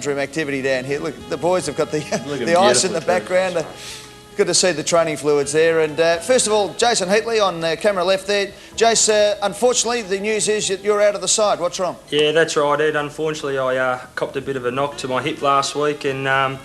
Room activity down here. Look, the boys have got the ice in the background. Good to see the training fluids there. And first of all, Jason Heatley on camera left there. Jace, unfortunately, the news is that you're out of the side. What's wrong? Yeah, that's right, Ed. Unfortunately, I copped a bit of a knock to my hip last week and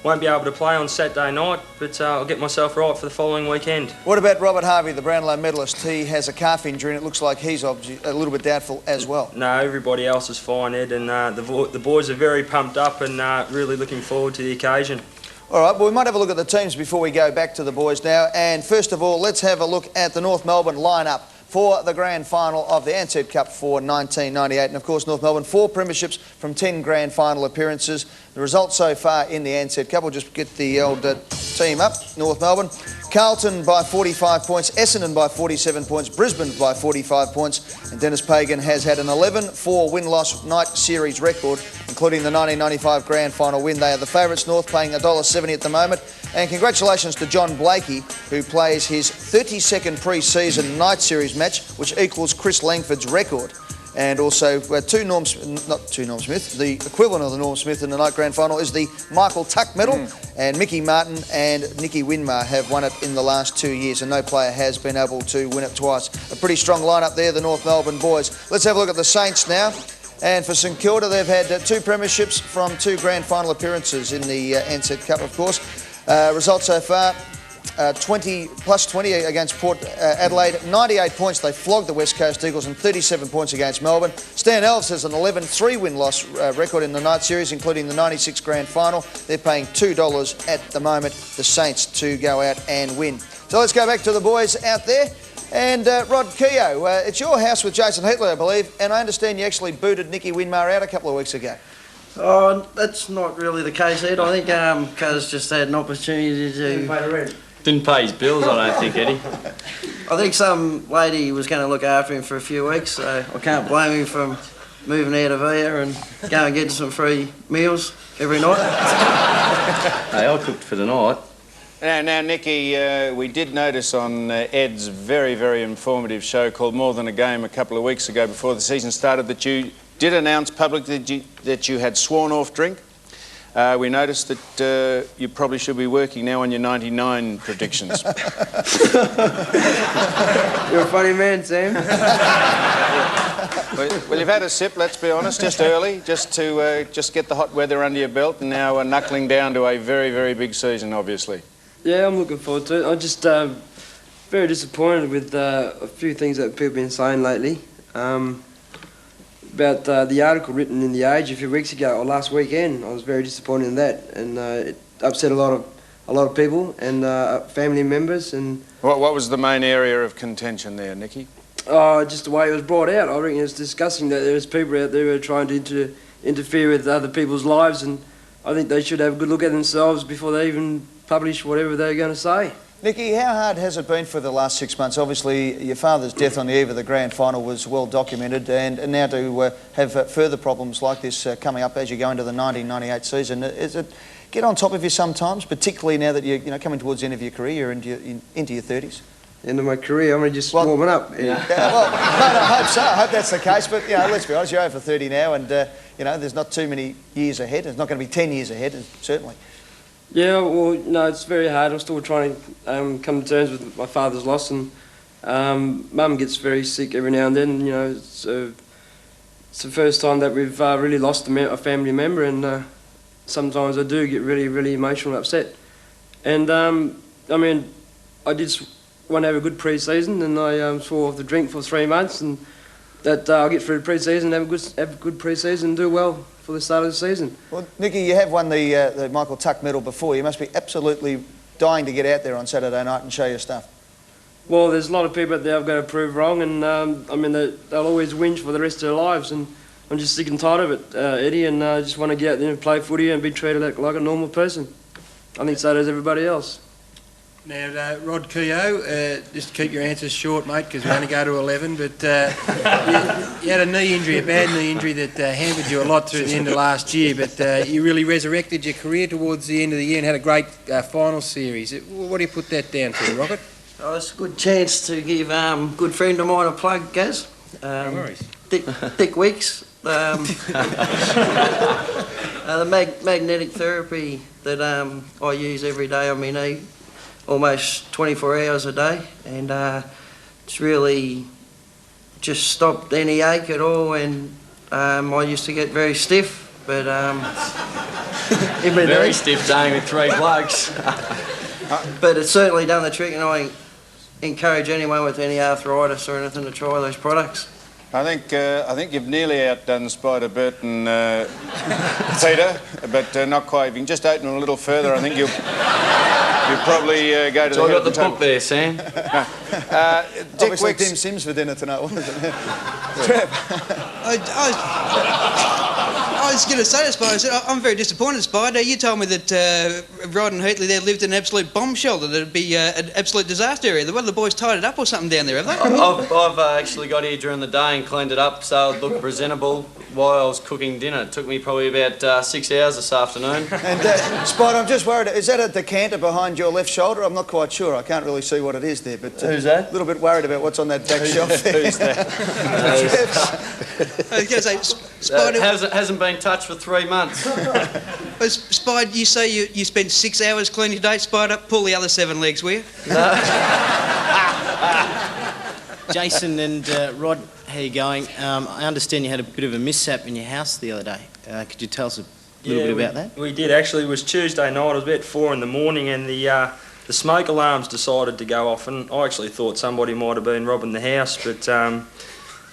won't be able to play on Saturday night, but I'll get myself right for the following weekend. What about Robert Harvey, the Brownlow medalist? He has a calf injury and it looks like he's obviously a little bit doubtful as well. No, everybody else is fine, Ed, and the boys are very pumped up and really looking forward to the occasion. All right, well, we might have a look at the teams before we go back to the boys now. And first of all, let's have a look at the North Melbourne lineup for the grand final of the Ansett Cup for 1998. And of course, North Melbourne, 4 premierships from 10 grand final appearances. The results so far in the Ansett Cup, we'll just get the old team up. North Melbourne, Carlton by 45 points, Essendon by 47 points, Brisbane by 45 points, and Dennis Pagan has had an 11-4 win-loss night series record, including the 1995 grand final win. They are the favourites, North paying $1.70 at the moment. And congratulations to John Blakey, who plays his 32nd pre-season night series match, which equals Chris Langford's record. And also, the equivalent of the Norm Smith in the night grand final is the Michael Tuck medal. And Mickey Martin and Nicky Winmar have won it in the last 2 years, and no player has been able to win it twice. A pretty strong lineup there, the North Melbourne boys. Let's have a look at the Saints now. And for Stkilda, they've had 2 premierships from 2 grand final appearances in the Ansett Cup, of course. Results so far, 20 against Port Adelaide, 98 points. They flogged the West Coast Eagles, and 37 points against Melbourne. Stan Elves has an 11-3 win-loss record in the night series, including the 96 grand final. They're paying $2 at the moment, the Saints, to go out and win. So let's go back to the boys out there. And Rod Keogh, it's your house with Jason Heatley, I believe, and I understand you actually booted Nicky Winmar out a couple of weeks ago. Oh, that's not really the case, Ed. I think Cuz just had an opportunity to... Didn't pay the rent. Didn't pay his bills, I don't think, Eddie. I think some lady was going to look after him for a few weeks, so I can't blame him for moving out of here and going and getting some free meals every night. Hey, I cooked for the night. Now, Nicky, we did notice on Ed's very, very informative show called More Than a Game a couple of weeks ago before the season started that you did announce publicly that you had sworn off drink. We noticed that you probably should be working now on your 99 predictions. You're a funny man, Sam. Well, you've had a sip, let's be honest, just early, just to just get the hot weather under your belt, and now knuckling down to a very, very big season, obviously. Yeah, I'm looking forward to it. I'm just very disappointed with a few things that people have been saying lately. About the article written in The Age a few weeks ago, or last weekend. I was very disappointed in that, and it upset a lot of people and family members. And what was the main area of contention there, Nicky? Just the way it was brought out. I reckon it's disgusting that there's people out there who are trying to interfere with other people's lives, and I think they should have a good look at themselves before they even publish whatever they're going to say. Nicky, how hard has it been for the last 6 months? Obviously, your father's death on the eve of the grand final was well documented, and now to have further problems like this coming up as you go into the 1998 season, is it get on top of you sometimes, particularly now that you're coming towards the end of your career, you're into your 30s? End of my career, I'm just warming up. Yeah. Well, no, I hope so. I hope that's the case. But let's be honest, you're over 30 now, and there's not too many years ahead. There's not going to be 10 years ahead, certainly. Yeah, well, no, it's very hard. I'm still trying to come to terms with my father's loss, and Mum gets very sick every now and then. It's the first time that we've really lost a family member, and sometimes I do get really, really emotional and upset. And I mean, I did want to have a good pre-season, and I swore off the drink for 3 months, and that I'll get through the pre-season, have a good pre-season, and do well for the start of the season. Well, Nicky, you have won the Michael Tuck medal before. You must be absolutely dying to get out there on Saturday night and show your stuff. Well, there's a lot of people out there I've got to prove wrong, and I mean, they'll always whinge for the rest of their lives, and I'm just sick and tired of it, Eddie, and I just want to get out there and play footy and be treated like a normal person. I think so does everybody else. Now, Rod Keogh, just keep your answers short, mate, because we only go to 11, but you had a knee injury, a bad knee injury that hampered you a lot through the end of last year, but you really resurrected your career towards the end of the year and had a great final series. What do you put that down to, Rocket? Oh, it's a good chance to give a good friend of mine a plug, Gaz. No worries. Dick Weeks The magnetic therapy that I use every day on my knee, almost 24 hours a day, and it's really just stopped any ache at all. And I used to get very stiff, but Very stiff day with 3 blokes. but it's certainly done the trick, and I encourage anyone with any arthritis or anything to try those products. I think you've nearly outdone Spider Bert and Peter, but not quite. If you can just open them a little further, I think you'll probably go to So the I got the book there, Sam. Dick Obviously Wicks. Tim Sims for dinner tonight, wasn't it? Trev. I was going to say to Spider, I'm very disappointed, Spider. You told me that Rod and Heatley there lived in an absolute bomb shelter, that it'd be an absolute disaster area. What, the boys tied it up or something down there, have they? I've actually got here during the day and cleaned it up so it looked presentable while I was cooking dinner. It took me probably about 6 hours this afternoon. And Spider, I'm just worried, is that a decanter behind your left shoulder? I'm not quite sure. I can't really see what it is there, but Who's that? a little bit worried about what's on that back shelf there. Who's that? I was going to say, Spider, Hasn't been touched for 3 months. Spider, you say you spent 6 hours cleaning today, Spider? Pull the other 7 legs, will you? Jason and Rod, how you going? I understand you had a bit of a mishap in your house the other day. Could you tell us a little bit about that? We did actually. It was Tuesday night. It was about 4 in the morning, and the smoke alarms decided to go off. And I actually thought somebody might have been robbing the house, but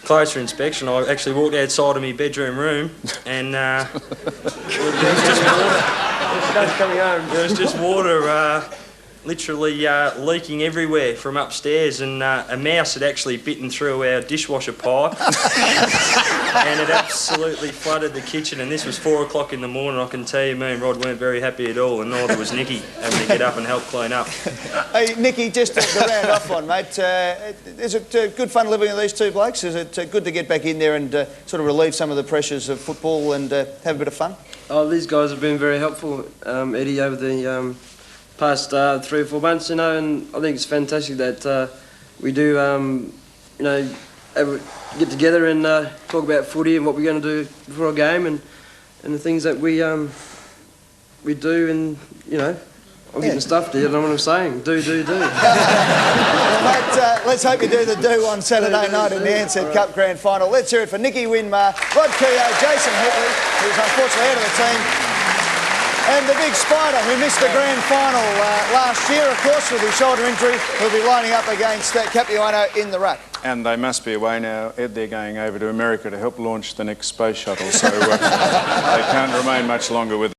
closer inspection, I actually walked outside of my bedroom room, and there was just water. There was just water. Literally leaking everywhere from upstairs, and a mouse had actually bitten through our dishwasher pipe and it absolutely flooded the kitchen, and this was 4 o'clock in the morning. I can tell you, me and Rod weren't very happy at all, and neither was Nicky, having to get up and help clean up. Hey, Nicky, just to round off on, mate, is it good fun living with these 2 blokes? Is it good to get back in there and sort of relieve some of the pressures of football and have a bit of fun? Oh, these guys have been very helpful, Eddie, over the past 3 or 4 months, you know, and I think it's fantastic that we do, you know, get together and talk about footy and what we're going to do before a game, and the things that we do, and you know, I'm getting stuffed here. I don't know what I'm saying. Do. Well, mate, let's hope you do the do on Saturday night in the Ansett Cup Grand Final. Let's hear it for Nicky Winmar, Rod Keogh, Jason Heatley, who's unfortunately out of the team, and the big Spider, who missed the grand final last year, of course, with his shoulder injury, who'll be lining up against Capuano in the ruck. And they must be away now. Ed, they're going over to America to help launch the next space shuttle, so they can't remain much longer with